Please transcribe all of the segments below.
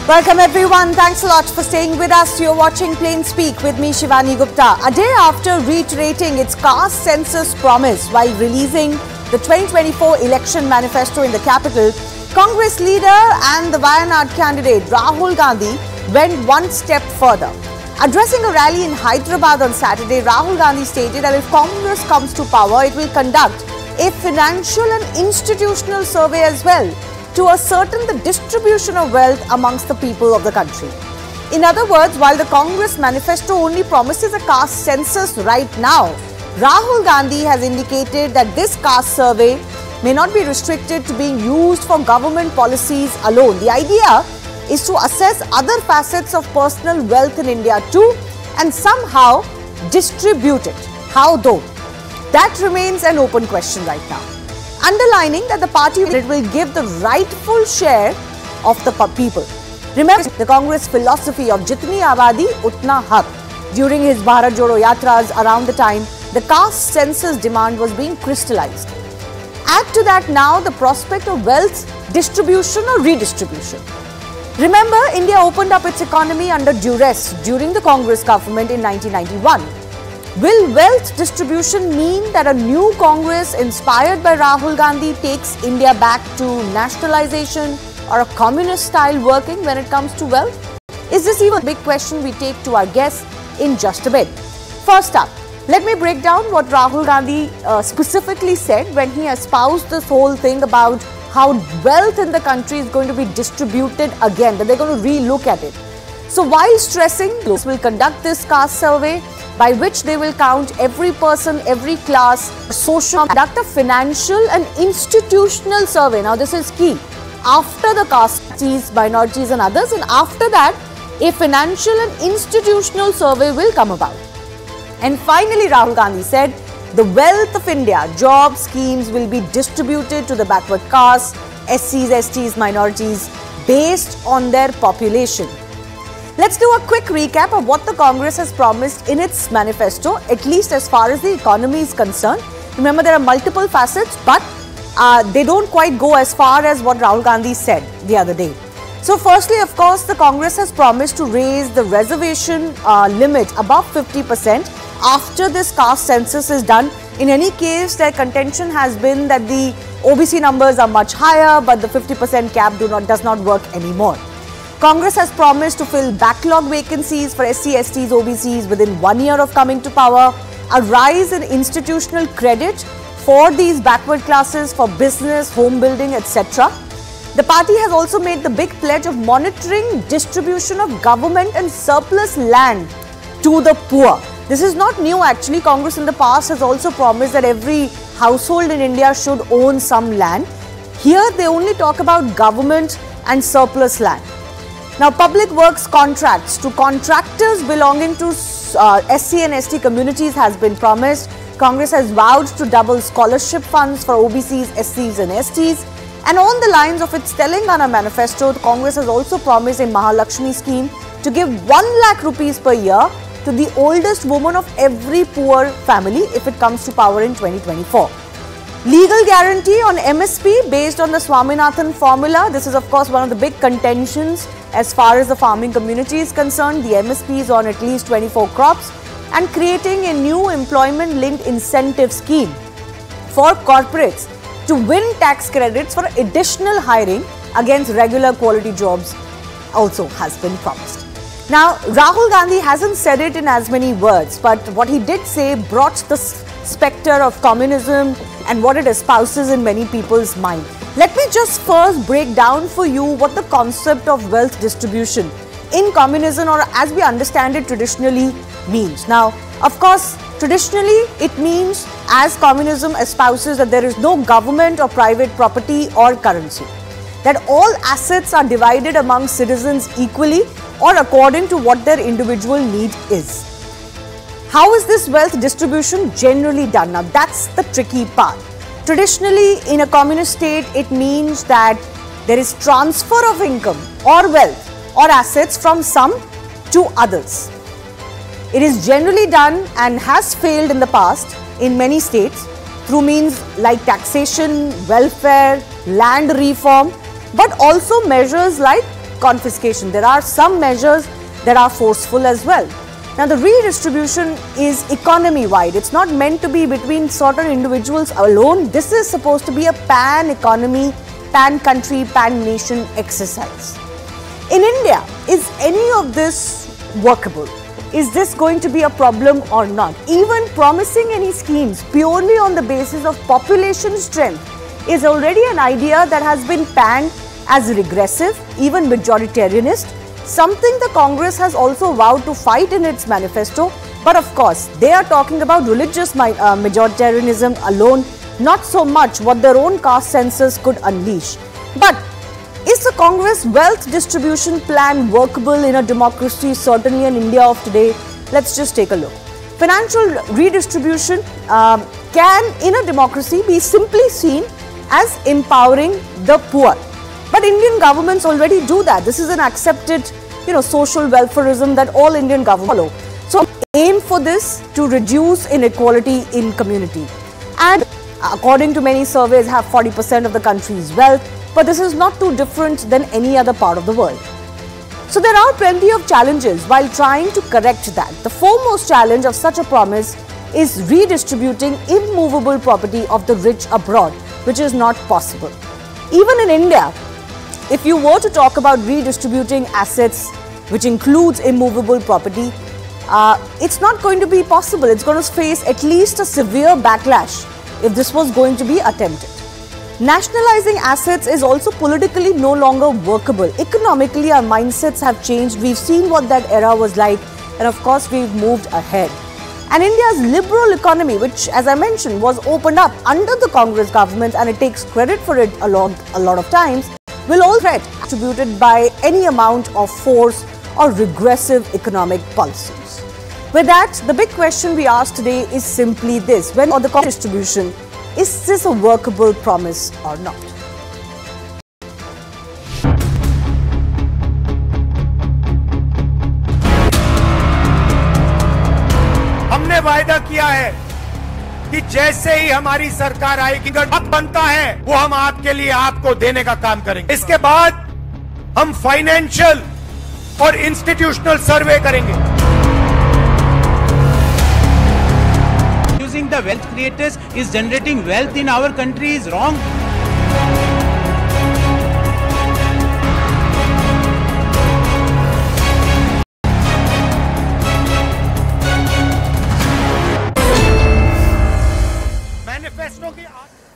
Welcome everyone. Thanks a lot for staying with us. You're watching Plain Speak with me, Shivani Gupta. A day after reiterating its caste census promise while releasing the 2024 election manifesto in the capital, Congress leader and the Wayanad candidate Rahul Gandhi went one step further. Addressing a rally in Hyderabad on Saturday, Rahul Gandhi stated that if Congress comes to power, it will conduct a financial and institutional survey as well to ascertain the distribution of wealth amongst the people of the country. In other words, while the Congress manifesto only promises a caste census right now, Rahul Gandhi has indicated that this caste survey may not be restricted to being used for government policies alone. The idea is to assess other facets of personal wealth in India too and somehow distribute it. How though? That remains an open question right now. Underlining that the party will give the rightful share of the people. Remember the Congress philosophy of Jitni Abadi Utna Hak. During his Bharat Jodo Yatras around the time, the caste census demand was being crystallized. Add to that now the prospect of wealth distribution or redistribution. Remember, India opened up its economy under duress during the Congress government in 1991. Will wealth distribution mean that a new Congress inspired by Rahul Gandhi takes India back to nationalization or a communist style working when it comes to wealth? Is this even a big question we take to our guests in just a bit? First up, let me break down what Rahul Gandhi specifically said when he espoused this whole thing about how wealth in the country is going to be distributed again, that they're going to re-look at it. So while stressing, this will conduct this caste survey by which they will count every person, every class, social, conduct a financial and institutional survey. Now this is key. After the castes, minorities and others, and after that, a financial and institutional survey will come about. And finally, Rahul Gandhi said, the wealth of India, job schemes will be distributed to the backward castes, SCs, STs, minorities based on their population. Let's do a quick recap of what the Congress has promised in its manifesto, at least as far as the economy is concerned. Remember, there are multiple facets, but they don't quite go as far as what Rahul Gandhi said the other day. So firstly, of course, the Congress has promised to raise the reservation limit above 50% after this caste census is done. In any case, their contention has been that the OBC numbers are much higher, but the 50% cap does not work anymore. Congress has promised to fill backlog vacancies for SC, STs, OBCs within 1 year of coming to power, a rise in institutional credit for these backward classes for business, home building, etc. The party has also made the big pledge of monitoring distribution of government and surplus land to the poor. This is not new actually. Congress in the past has also promised that every household in India should own some land. Here they only talk about government and surplus land. Now, public works contracts to contractors belonging to SC and ST communities has been promised. Congress has vowed to double scholarship funds for OBCs, SCs and STs. And on the lines of its Telangana manifesto, the Congress has also promised a Mahalakshmi scheme to give 1 lakh rupees per year to the oldest woman of every poor family if it comes to power in 2024. Legal guarantee on MSP based on the Swaminathan formula. This is of course one of the big contentions as far as the farming community is concerned. The MSP is on at least 24 crops, and creating a new employment-linked incentive scheme for corporates to win tax credits for additional hiring against regular quality jobs also has been promised. Now, Rahul Gandhi hasn't said it in as many words, but what he did say brought the spectre of communism and what it espouses in many people's mind. Let me just first break down for you what the concept of wealth distribution in communism, or as we understand it traditionally, means. Now, of course, traditionally it means, as communism espouses, that there is no government or private property or currency, that all assets are divided among citizens equally or according to what their individual need is. How is this wealth distribution generally done? Now, that's the tricky part. Traditionally, in a communist state, it means that there is transfer of income or wealth or assets from some to others. It is generally done and has failed in the past in many states through means like taxation, welfare, land reform, but also measures like confiscation. There are some measures that are forceful as well. Now, the redistribution is economy-wide. It's not meant to be between certain individuals alone. This is supposed to be a pan-economy, pan-country, pan-nation exercise. In India, is any of this workable? Is this going to be a problem or not? Even promising any schemes purely on the basis of population strength is already an idea that has been panned as regressive, even majoritarianist, something the Congress has also vowed to fight in its manifesto. But of course, they are talking about religious majoritarianism alone, not so much what their own caste census could unleash. But is the Congress wealth distribution plan workable in a democracy, certainly in India of today? Let's just take a look. Financial redistribution can, in a democracy, be simply seen as empowering the poor. But Indian governments already do that. This is an accepted, social welfareism that all Indian governments follow. So aim for this to reduce inequality in community. And according to many surveys, have 40% of the country's wealth. But this is not too different than any other part of the world. So there are plenty of challenges while trying to correct that. The foremost challenge of such a promise is redistributing immovable property of the rich abroad, which is not possible. Even in India, if you were to talk about redistributing assets, which includes immovable property, it's not going to be possible. It's going to face at least a severe backlash if this was going to be attempted. Nationalizing assets is also politically no longer workable. Economically, our mindsets have changed. We've seen what that era was like, and of course, we've moved ahead. And India's liberal economy, which, as I mentioned, was opened up under the Congress government, and it takes credit for it a lot of times, will all threat attributed by any amount of force or regressive economic policies. With that, the big question we ask today is simply this: when on the distribution, is this a workable promise or not? हमने वायदा किया है कि जैसे ही हमारी सरकार आएगी, अब बनता है वो हम आपके लिए आपको देने का काम करेंगे। इसके बाद हम फाइनेंशियल और इंस्टीट्यूशनल सर्वे करेंगे। The wealth creators is generating wealth in our country is wrong.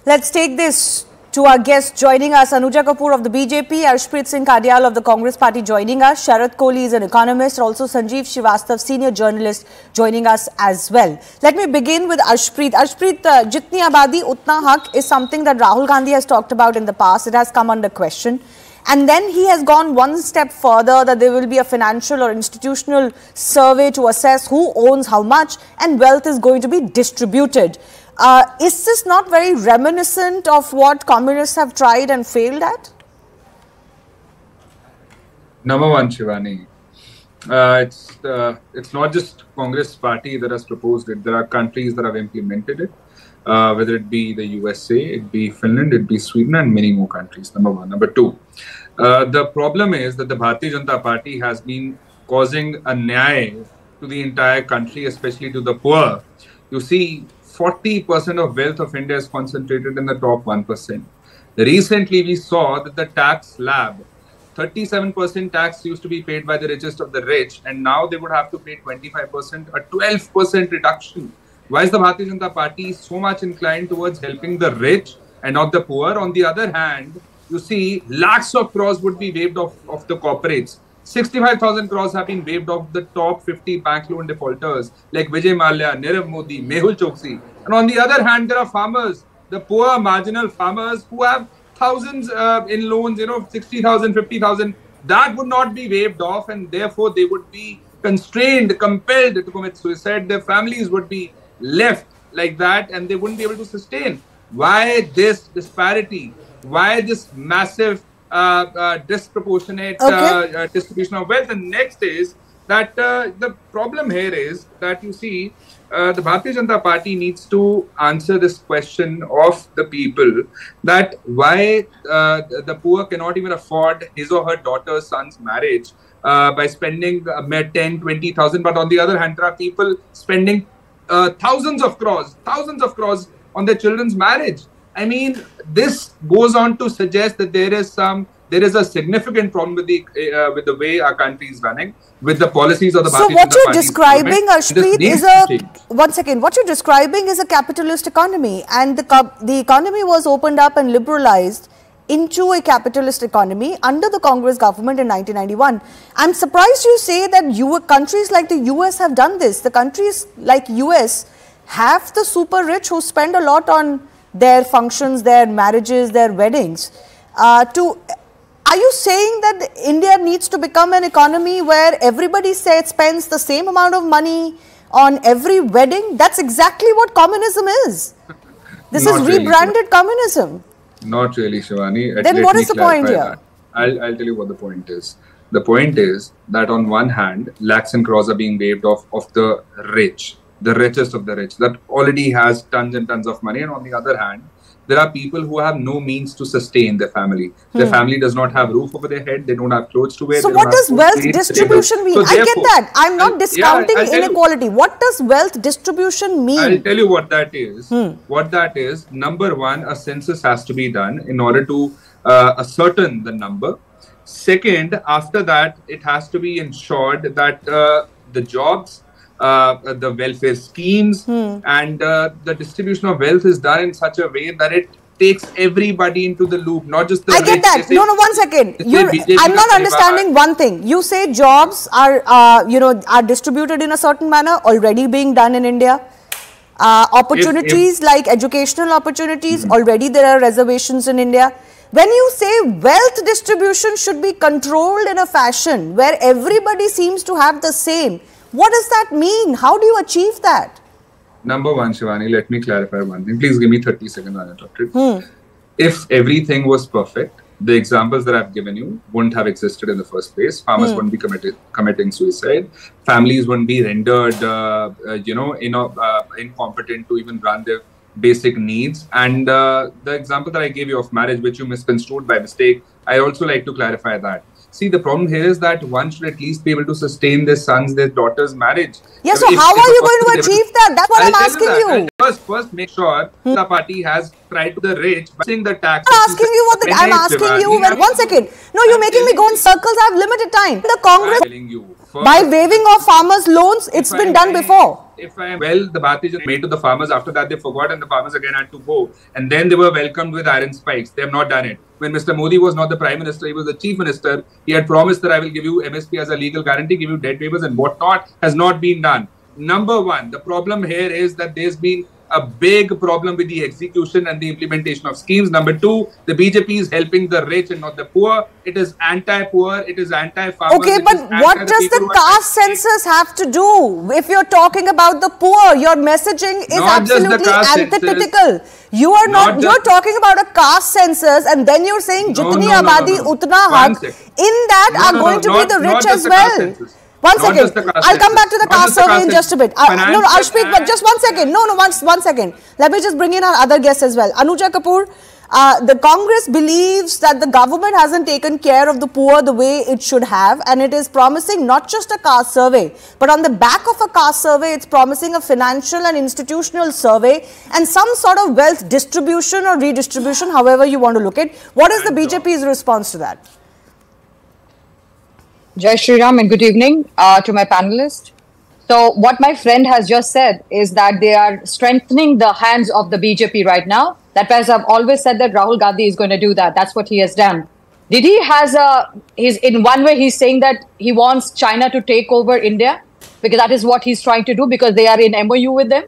Let's take this to our guests joining us. Anuja Kapoor of the BJP, Arshpreet Singh Kadial of the Congress Party joining us. Sharad Kohli is an economist, also Sanjeev Srivastava, senior journalist, joining us as well. Let me begin with Arshpreet. Arshpreet, jitni abadi utna haq is something that Rahul Gandhi has talked about in the past. It has come under question. And then he has gone one step further, that there will be a financial or institutional survey to assess who owns how much, and wealth is going to be distributed. Is this not very reminiscent of what communists have tried and failed at? Number one, Shivani, it's not just Congress Party that has proposed it. There are countries that have implemented it, whether it be the USA, it be Finland, it be Sweden, and many more countries. Number one. Number two, the problem is that the Bharatiya Janata Party has been causing a nyay to the entire country, especially to the poor. You see, 40% of wealth of India is concentrated in the top 1%. Recently, we saw that the tax slab, 37% tax used to be paid by the richest of the rich, and now they would have to pay 25%, a 12% reduction. Why is the Bharatiya Janata Party so much inclined towards helping the rich and not the poor? On the other hand, you see, lakhs of crores would be waived off of the corporates. 65,000 crores have been waived off the top 50 bank loan defaulters like Vijay Mallya, Nirav Modi, Mehul Choksi. And on the other hand, there are farmers, the poor marginal farmers who have thousands in loans, 60,000, 50,000. That would not be waived off, and therefore they would be constrained, compelled to commit suicide. Their families would be left like that, and they wouldn't be able to sustain. Why this disparity? Why this massive disproportionate distribution of wealth? And next is that the problem here is that you see the Bharatiya Janata Party needs to answer this question of the people, that why the poor cannot even afford his or her daughter's son's marriage by spending 10,000-20,000, but on the other hand, there are people spending thousands of crores on their children's marriage. I mean, this goes on to suggest that there is a significant problem with the way our country is running, with the policies of the Bharatiya Janata Party. So what you're describing, Arshpreet, is what you're describing is a capitalist economy, and the economy was opened up and liberalized into a capitalist economy under the Congress government in 1991. I'm surprised you say that countries like the US have done this. The countries like US have the super rich who spend a lot on their functions, their marriages, their weddings. Are you saying that India needs to become an economy where everybody spends the same amount of money on every wedding? That's exactly what communism is. This is rebranded communism. Not really, Shivani. Then what is the point here? I'll tell you what the point is. The point is that on one hand, lakhs and crores are being waived off of the rich, the richest of the rich, that already has tons and tons of money. And on the other hand, there are people who have no means to sustain their family. Their family does not have roof over their head. They don't have clothes to wear. So what does wealth distribution mean? I get that. I'm not discounting inequality. What does wealth distribution mean? I'll tell you what that is. What that is, number one, a census has to be done in order to ascertain the number. Second, after that, it has to be ensured that the jobs, the welfare schemes and the distribution of wealth is done in such a way that it takes everybody into the loop, not just the I get that. No, 1 second. I'm not understanding one thing. You say jobs are distributed in a certain manner, already being done in India. Opportunities like educational opportunities, already there are reservations in India. When you say wealth distribution should be controlled in a fashion where everybody seems to have the same, what does that mean? How do you achieve that? Number one, Shivani, let me clarify one thing. Please give me 30 seconds uninterrupted. If everything was perfect, the examples that I've given you wouldn't have existed in the first place. Farmers wouldn't be committing suicide. Families wouldn't be rendered, incompetent to even run their basic needs. And the example that I gave you of marriage, which you misconstrued by mistake, I also like to clarify that. See, the problem here is that one should at least be able to sustain their son's, their daughter's marriage. Yes, so how are you going to achieve that? That's what I'm asking you. First, make sure the party has tried to the rich by paying the tax. I'm asking you. 1 second. No, you're making me go in circles. I have limited time. The Congress, by waiving off farmers' loans, it's been done before. The Bharatiya Janata made to the farmers. After that, they forgot and the farmers again had to go. And then they were welcomed with iron spikes. They have not done it. When Mr. Modi was not the Prime Minister, he was the Chief Minister. He had promised that I will give you MSP as a legal guarantee, give you debt waivers and whatnot, has not been done. Number one, the problem here is that there's been a big problem with the execution and the implementation of schemes. Number two, the BJP is helping the rich and not the poor. It is anti-poor, it is anti-farmers. Okay, but what does the caste census have to do? If you're talking about the poor, your messaging is absolutely antithetical. You're talking about a caste census and then you're saying jitni abadi utna haq. In that are going to be the rich as well. 1 second. I'll come back to the caste survey in just a bit. No, Arshpreet, but just 1 second. No, 1 second. Let me just bring in our other guests as well. Anuja Kapoor, the Congress believes that the government hasn't taken care of the poor the way it should have, and it is promising not just a caste survey, but on the back of a caste survey, it's promising a financial and institutional survey and some sort of wealth distribution or redistribution, however you want to look at it. What is the BJP's response to that? Jai Shri Ram and good evening to my panelists. So what my friend has just said is that they are strengthening the hands of the BJP right now. That as I've always said that Rahul Gandhi is going to do that. That's what he has done. Did he in one way he's saying that he wants China to take over India because that is what he's trying to do because they are in MOU with them.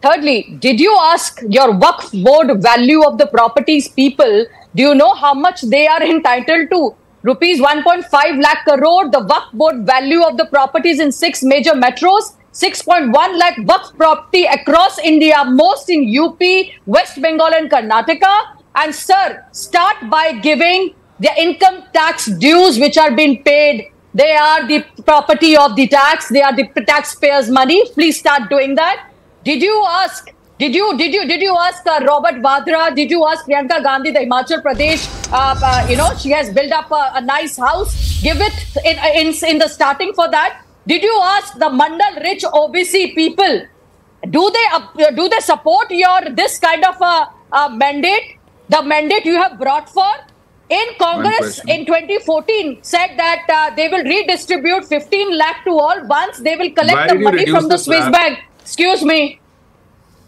Thirdly, did you ask your Waqf board value of the properties people? Do you know how much they are entitled to? Rupees 1.5 lakh crore, the Waqf board value of the properties in 6 major metros, 6.1 lakh Waqf property across India, most in UP, West Bengal and Karnataka. And sir, start by giving the income tax dues which are being paid. They are the property of the tax. They are the taxpayers' money. Please start doing that. Did you ask? Did you ask Robert Vadra? Did you ask Priyanka Gandhi, the Himachal Pradesh? She has built up a nice house. Give it in the starting for that. Did you ask the Mandal rich OBC people? Do they support this kind of a mandate? The mandate you have brought for? In Congress in 2014 said that they will redistribute 15 lakh to all once they will collect the money from the Swiss bank. Excuse me.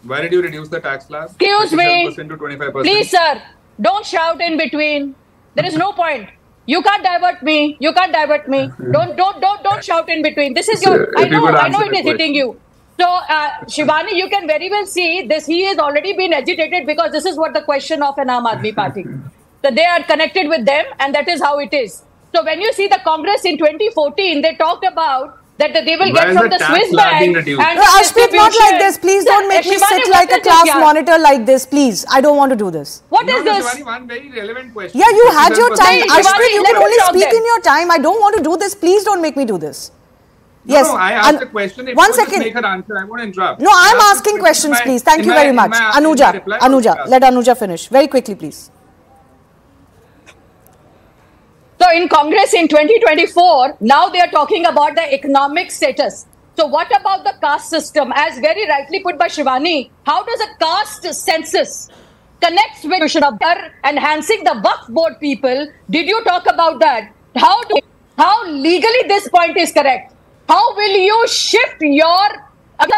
Why did you reduce the tax slab? Excuse me. To 25%? Please, sir, don't shout in between. There is no point. You can't divert me. You can't divert me. Don't shout in between. This is your. I know it is hitting you. So, Shivani, you can very well see this. He has already been agitated because this is what the question of an Aam Aadmi Party. So they are connected with them, and that is how it is. So when you see the Congress in 2014, they talked about that they will get from the Swiss bank. Ashpreet, not like this. Please don't make me sit like a class monitor like this. Please, I don't want to do this. What is this? Shivani, one very relevant question. Yeah, you had your time. Ashpreet, you can only speak in your time. I don't want to do this. Please don't make me do this. Yes. No, I asked a question. If one second. Make her answer. I won't interrupt. No, I'm asking questions, please. Thank you very much. Anuja, let Anuja finish. Very quickly, please. So in Congress in 2024, now they are talking about the economic status. So what about the caste system? As very rightly put by Shivani, how does a caste census connect with enhancing the Waqf board people? Did you talk about that? How legally this point is correct? How will you shift your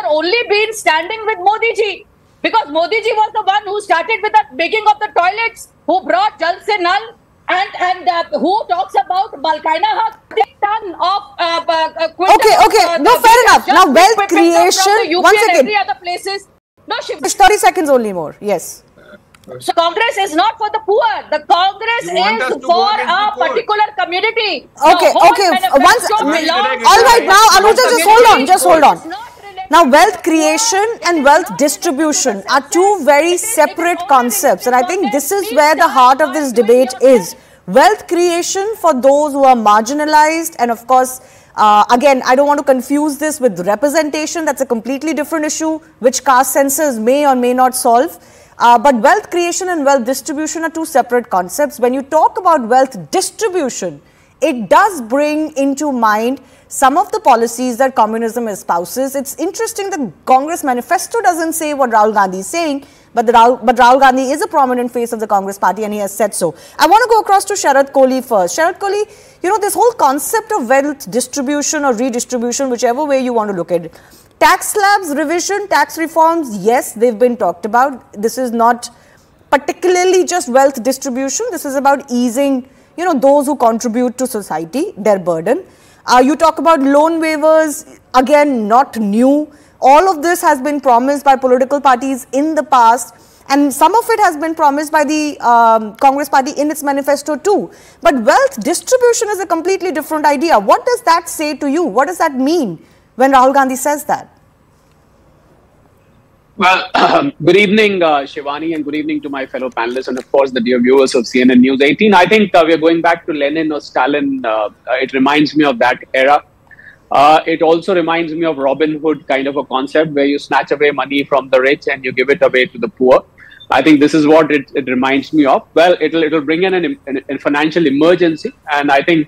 only been standing with Modi ji? Because Modi ji was the one who started with the making of the toilets, who brought Jal Se Nal, and who talks about Balkaina Haq, ton of okay. No, fair enough. Now, wealth creation. 1 second. Every other places. No, 30 seconds only more. Yes. So Congress is not for the poor. The Congress is for a particular community. Okay. All right. Now, Anuja, just hold on. Now, wealth creation and wealth distribution are two very separate concepts. And I think this is where the heart of this debate is. Wealth creation for those who are marginalized. And of course, again, I don't want to confuse this with representation. That's a completely different issue, which caste census may or may not solve. But wealth creation and wealth distribution are two separate concepts. When you talk about wealth distribution, it does bring into mind some of the policies that communism espouses. It's interesting that Congress manifesto doesn't say what Rahul Gandhi is saying, but Rahul Gandhi is a prominent face of the Congress party and he has said so. I want to go across to Sharad Kohli first. Sharad Kohli, this whole concept of wealth distribution or redistribution, whichever way you want to look at it. Tax slabs, revision, tax reforms, yes, they've been talked about. This is not particularly just wealth distribution. This is about easing, those who contribute to society, their burden. You talk about loan waivers, again, not new. All of this has been promised by political parties in the past, and some of it has been promised by the Congress party in its manifesto too. But wealth distribution is a completely different idea. What does that say to you? What does that mean when Rahul Gandhi says that? Well, good evening, Shivani, and good evening to my fellow panelists and, of course, the dear viewers of CNN News 18. I think we are going back to Lenin or Stalin. It reminds me of that era. It also reminds me of Robin Hood kind of a concept where you snatch away money from the rich and you give it away to the poor. I think this is what it reminds me of. Well, it'll bring in a financial emergency, and I think,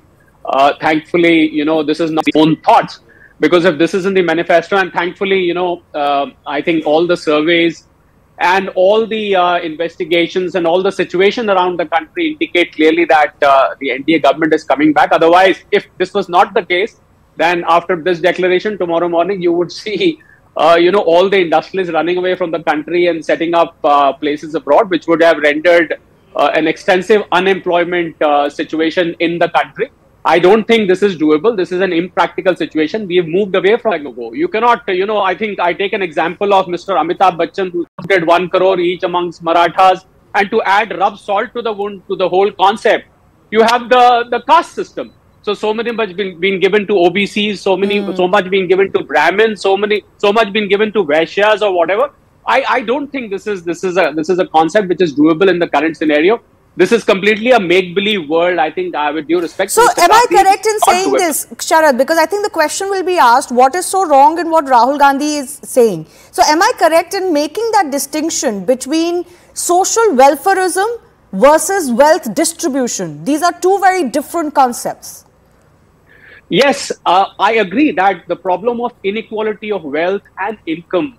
thankfully, this is not my own thoughts. Because if this is in the manifesto, and thankfully, I think all the surveys and all the investigations and all the situation around the country indicate clearly that the NDA government is coming back. Otherwise, if this was not the case, then after this declaration tomorrow morning, you would see, all the industrialists running away from the country and setting up places abroad, which would have rendered an extensive unemployment situation in the country. I don't think this is doable. This is an impractical situation. We have moved away from ago. You cannot, I think I take an example of Mr. Amitabh Bachchan, who did 1 crore each amongst Marathas, and to rub salt to the wound to the whole concept, you have the caste system. So many much been given to OBCs, so much being given to Brahmins, so much being given to Vaishyas or whatever. I don't think this is a concept which is doable in the current scenario. This is completely a make-believe world. I think, with due respect. So, am I correct in saying this, Sharad? Because I think the question will be asked: what is so wrong in what Rahul Gandhi is saying? So, am I correct in making that distinction between social welfareism versus wealth distribution? These are two very different concepts. Yes, I agree that the problem of inequality of wealth and income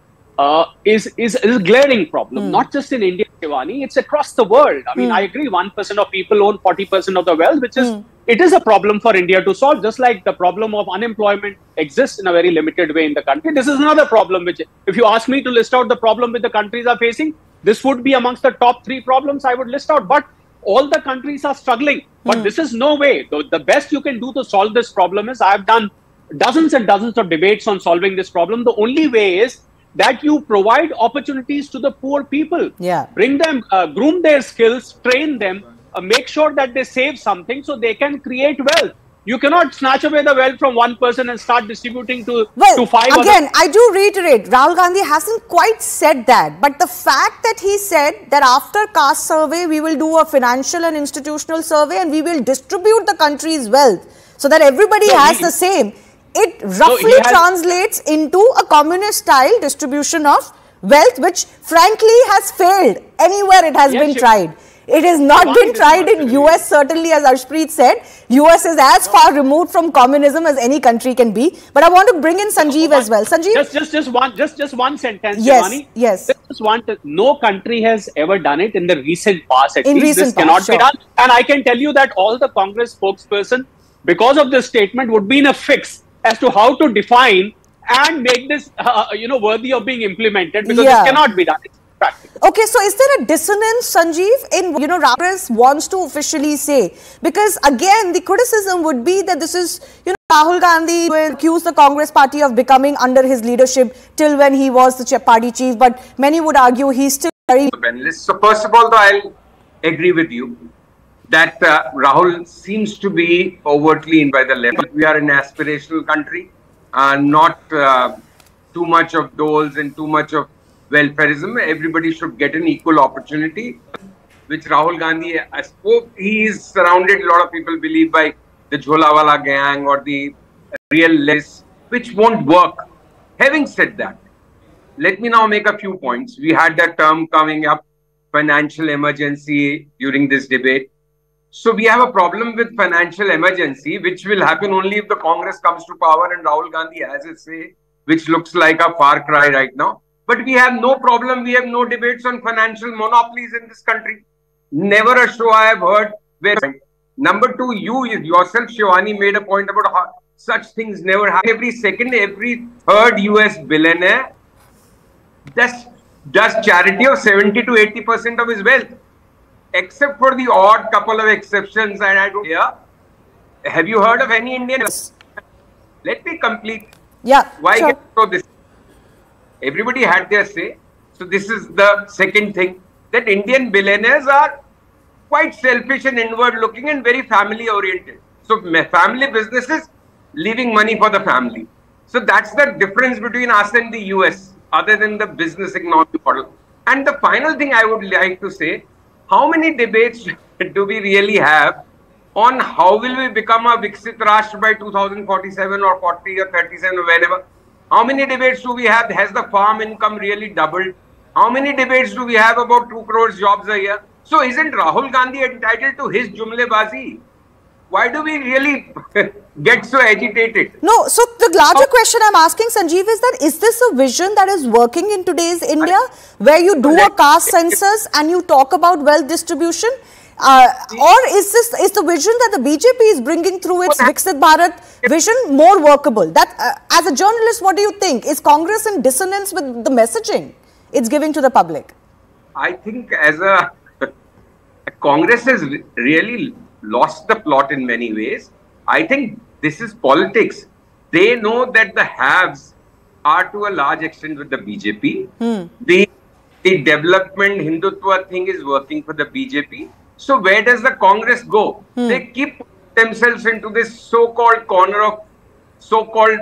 is a glaring problem, not just in India, Shivani, it's across the world. I mean, I agree 1% of people own 40% of the wealth, which is, it is a problem for India to solve, just like the problem of unemployment exists in a very limited way in the country. This is another problem which, if you ask me to list out the problem which the countries are facing, this would be amongst the top 3 problems I would list out. But all the countries are struggling. But this is no way. The best you can do to solve this problem is, I've done dozens and dozens of debates on solving this problem. The only way is that you provide opportunities to the poor people. Yeah. Bring them, groom their skills, train them, make sure that they save something so they can create wealth. You cannot snatch away the wealth from one person and start distributing to 5 again, I do reiterate, Rahul Gandhi hasn't quite said that. But the fact that he said that after caste survey, we will do a financial and institutional survey and we will distribute the country's wealth so that everybody has the same. It roughly translates into a communist style distribution of wealth, which frankly has failed anywhere it has been tried. It has not been tried in US, certainly, as Arshpreet said. US is as far removed from communism as any country can be. But I want to bring in Sanjeev as well. Sanjeev? Just one sentence, yes, Shivani. Yes. No country has ever done it in the recent past. At in least recent this cannot be done. And I can tell you that all the Congress spokesperson, because of this statement, would be in a fix as to how to define and make this, worthy of being implemented, because this cannot be done. Practical. Okay, so is there a dissonance, Sanjeev, in, Congress wants to officially say? Because again, the criticism would be that this is, Rahul Gandhi will accuse the Congress party of becoming under his leadership till when he was the party chief, but many would argue he's still very... So first of all, though, I'll agree with you that Rahul seems to be overtly in by the left. We are an aspirational country, not too much of doles and too much of welfareism. Everybody should get an equal opportunity, which Rahul Gandhi, I spoke, he is surrounded, a lot of people believe, by the Jholawala gang or the real list, which won't work. Having said that, let me now make a few points. We had that term coming up, financial emergency, during this debate. So we have a problem with financial emergency, which will happen only if the Congress comes to power and Rahul Gandhi has a say, which looks like a far cry right now. But we have no problem, we have no debates on financial monopolies in this country. Never a show I have heard where... Number 2, you yourself, Shivani, made a point about how such things never happen. Every second, every third US billionaire does charity of 70 to 80% of his wealth. Except for the odd couple of exceptions, and I don't hear. Have you heard of any Indian? Let me complete. Yeah. Why get so this? Everybody had their say. So this is the second thing, that Indian billionaires are quite selfish and inward looking and very family oriented. So family businesses leaving money for the family. So that's the difference between us and the US, other than the business economy model. And the final thing I would like to say, how many debates do we really have on how will we become a Viksit Rashtra by 2047 or 40 or 37 or whenever? How many debates do we have? Has the farm income really doubled? How many debates do we have about 2 crore jobs a year? So isn't Rahul Gandhi entitled to his jumlebazi? Why do we really get so agitated? No, so the larger question I'm asking, Sanjeev, is that is this a vision that is working in today's India, where you do a caste census and you talk about wealth distribution? Or is the vision that the BJP is bringing through its Viksit Bharat vision more workable? That, as a journalist, what do you think? Is Congress in dissonance with the messaging it's giving to the public? I think as Congress has really lost the plot in many ways. I think this is politics. They know that the haves are to a large extent with the BJP. The development Hindutva thing is working for the BJP. So where does the Congress go? They keep themselves into this so-called corner of so-called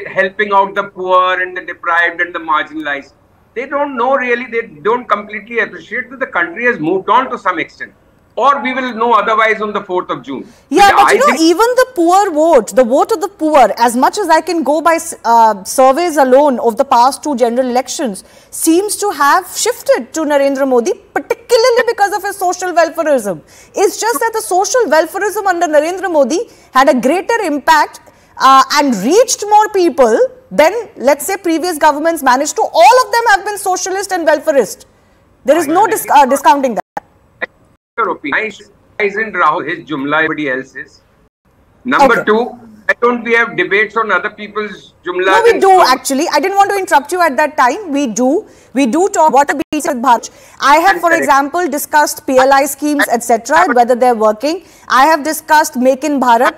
helping out the poor and the deprived and the marginalized. They don't know really, they don't completely appreciate that the country has moved on to some extent. or we will know otherwise on the 4th of June. Yeah, but even the poor vote, the vote of the poor, as much as I can go by surveys alone of the past 2 general elections, seems to have shifted to Narendra Modi, particularly because of his social welfareism. It's just that the social welfareism under Narendra Modi had a greater impact and reached more people than, let's say, previous governments managed to. All of them have been socialist and welfarist. There is no discounting that. Why isn't Rahul his Jumla, everybody else's? Number 2, why don't we have debates on other people's Jumla? No, we do actually. I didn't want to interrupt you at that time. We do talk what a beat with Bharat. I have, for example, discussed PLI schemes, etc., whether they're working. I have discussed Make in Bharat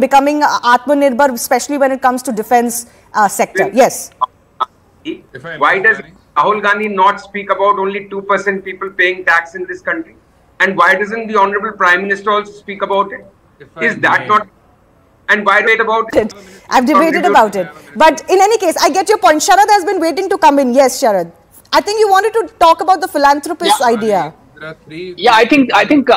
becoming Atmanirbhar, especially when it comes to defense sector. Yes. Why does Rahul Gandhi not speak about only 2% people paying tax in this country? And why doesn't the Honorable Prime Minister also speak about it? Is that not? And why debate about it? I've debated about it. But in any case, I get your point. Sharad has been waiting to come in. Yes, Sharad. I think you wanted to talk about the philanthropist idea. Yeah, I think Mr.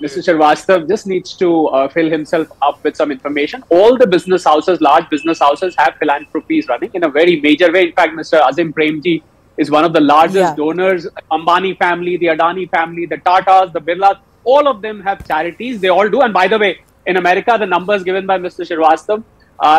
Srivastava just needs to fill himself up with some information. All the business houses, large business houses, have philanthropies running in a very major way. In fact, Mr. Azim Premji is one of the largest donors. Ambani family, the Adani family, the Tatas, the Birlas, all of them have charities. They all do. And by the way, in America, the numbers given by Mr. Srivastava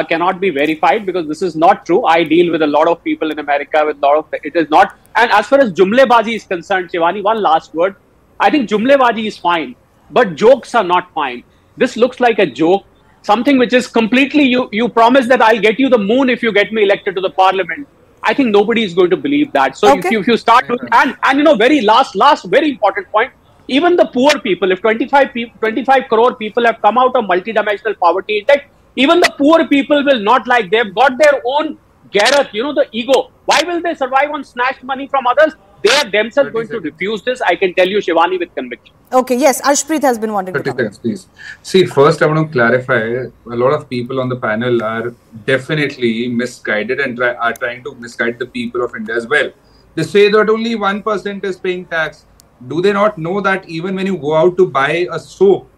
cannot be verified because this is not true. I deal with a lot of people in America with a lot of, it is not. And as far as Jumlebaji is concerned, Shivani, one last word. I think Jumlebaji is fine, but jokes are not fine. This looks like a joke, something which is completely, you promise that I'll get you the moon if you get me elected to the parliament. I think nobody is going to believe that. So if you start doing, and very last very important point, even the poor people, if 25 crore people have come out of multidimensional poverty index, even the poor people will not like, they've got their own garret, the ego. Why will they survive on snatched money from others? They are themselves going to refuse this. I can tell you, Shivani, with conviction. Okay, yes, Ashpreet has been wanting to 30 seconds, please. See, first I want to clarify, a lot of people on the panel are definitely misguided and are trying to misguide the people of India as well. They say that only 1% is paying tax. Do they not know that even when you go out to buy a soap,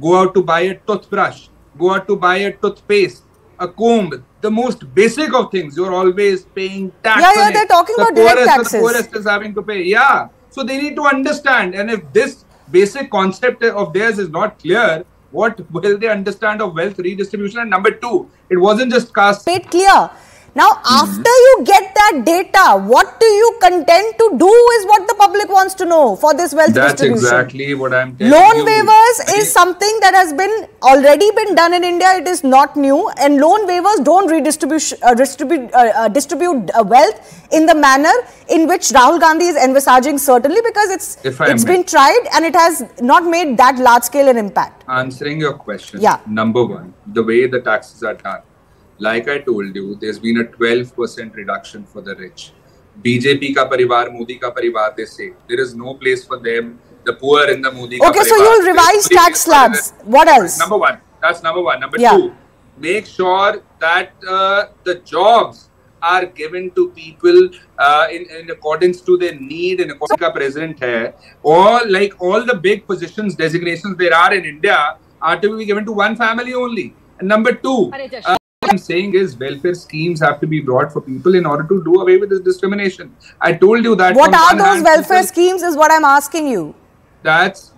go out to buy a toothbrush, go out to buy a toothpaste, a comb, the most basic of things, you're always paying tax. Yeah, they're talking about direct taxes. The poorest is having to pay. Yeah. So they need to understand. And if this basic concept of theirs is not clear, what will they understand of wealth redistribution? And number 2, it wasn't just caste. Made clear. Now, after you get that data, what do you contend to do is what the public wants to know for this wealth distribution. That's exactly what I'm telling Loan you. waivers is something that has already been done in India. It is not new. And loan waivers don't distribute wealth in the manner in which Rahul Gandhi is envisaging, certainly because it's been tried and it has not made that large scale an impact. Answering your question, number 1, the way the taxes are done. Like I told you, there's been a 12% reduction for the rich. BJP ka parivar, Modi ka parivar, they say. There is no place for them, the poor in the Modi ka parivar. Okay, so you'll revise tax slabs. What else? Number 1. That's number 1. Number 2, make sure that the jobs are given to people in accordance to their need, in accordance to the president hai. All the big positions, designations there are in India are to be given to one family only. And number 2, what I'm saying is welfare schemes have to be brought for people in order to do away with this discrimination. I told you that. What are those welfare schemes is what I'm asking you. That's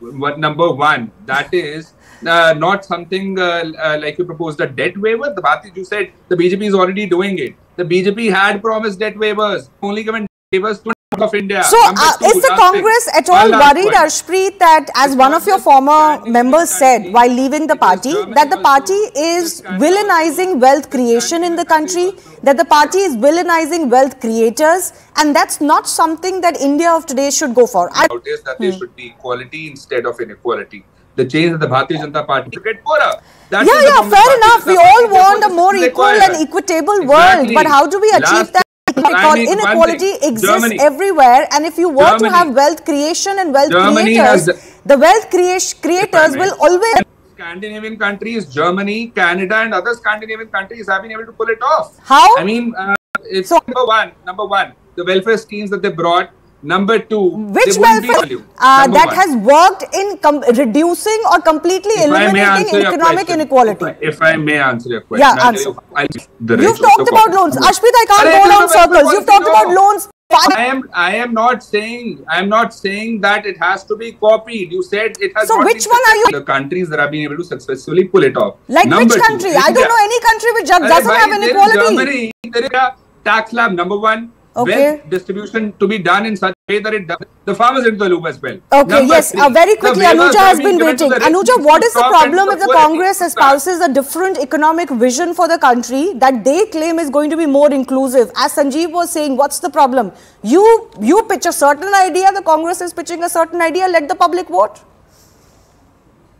what number 1. That is not something like you proposed a debt waiver. The Bharati, you said the BJP is already doing it. The BJP had promised debt waivers, only given waivers to of India. So, is the Congress at all worried, Ashpreet, that as one of your former members said while leaving the party, that the party is villainizing wealth creation in the country, that the party is villainizing wealth creators, and that's not something that India of today should go for? Is that there should be equality instead of inequality. The change of the Bharatiya Janata Party to get poorer. Fair enough. We all want a more equal and equitable world, but how do we achieve that? Because inequality exists everywhere, and if you want to have wealth creation and wealth creators, the wealth creators will always. Scandinavian countries, Germany, Canada, and other Scandinavian countries have been able to pull it off. How? I mean, it's number one. The welfare schemes that they brought Number two, which welfare that has worked in reducing or completely eliminating economic inequality? If I may answer your question. Yeah, answer. You've talked about loans. Ashmit, I can't go around circles. You've talked about loans. I am not saying that it has to be copied. You said it has. So which one are you? The countries that have been able to successfully pull it off. Like which country? I don't know any country which doesn't have inequality. Germany, there is a tax slab. Number one. Okay. Wealth distribution to be done in such a way that it does the farmers into the loop as well. Okay, Number yes. three, Very quickly, Anuja has been waiting. Anuja, what is the problem if the Congress espouses a different economic vision for the country that they claim is going to be more inclusive? As Sanjeev was saying, what's the problem? You pitch a certain idea, the Congress is pitching a certain idea, let the public vote.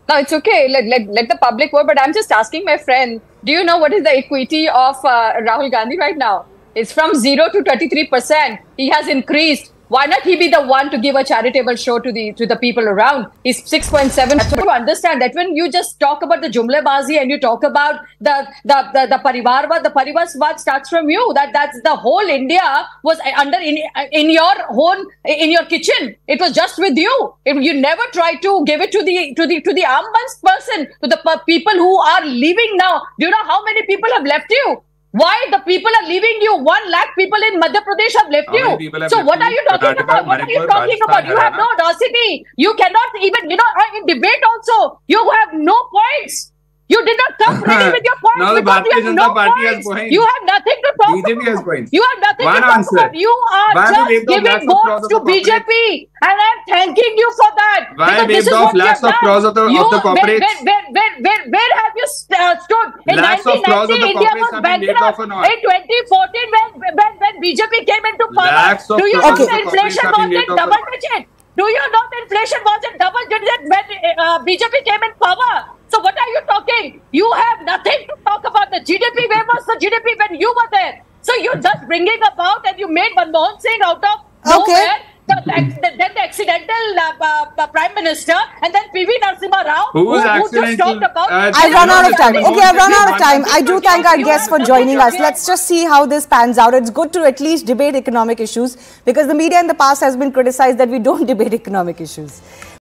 No, it's okay. Let the public vote. But I'm just asking my friend, do you know what is the equity of Rahul Gandhi right now? It's from 0 to 33%. He has increased. Why not he be the one to give a charitable show to the people around? He's 6.7. So you understand that when you just talk about the Jumlebazi and you talk about the Parivarvad, the Parivarvad starts from you. That's the whole India was under in your kitchen. It was just with you. You never tried to give it to the armband person, to the people who are leaving now. Do you know how many people have left you? Why the people are leaving you? 1 lakh people in Madhya Pradesh have left you. So what are you talking about? What are you talking about? You have no audacity. You cannot even, in debate also, you have no points. You did not come ready with your points. Now the because you have no points. You have nothing to talk BJP about. has points. You have nothing to talk about. You are just giving votes to BJP. And I'm thanking you for that. Why waved off lakhs of crores of the corporates? Where have you stood? In Lakhs of crores of the India was corporates have been waved off or not? In 2014 when BJP came into power, Lakhs of do you know crores of the the inflation corporates have was been in waved off double or not? digit? Do you know the inflation was in double digit when BJP came in power? So what are you talking? You have nothing to talk about. The GDP. Where was the GDP when you were there? So you're just bringing about and you made Manmohan Singh out of nowhere. Then the accidental Prime Minister and then PV Narasimha Rao who just talked about... I've run out of time. Okay, I've run out of time. I do thank our guests for joining us. Let's just see how this pans out. It's good to at least debate economic issues because the media in the past has been criticized that we don't debate economic issues.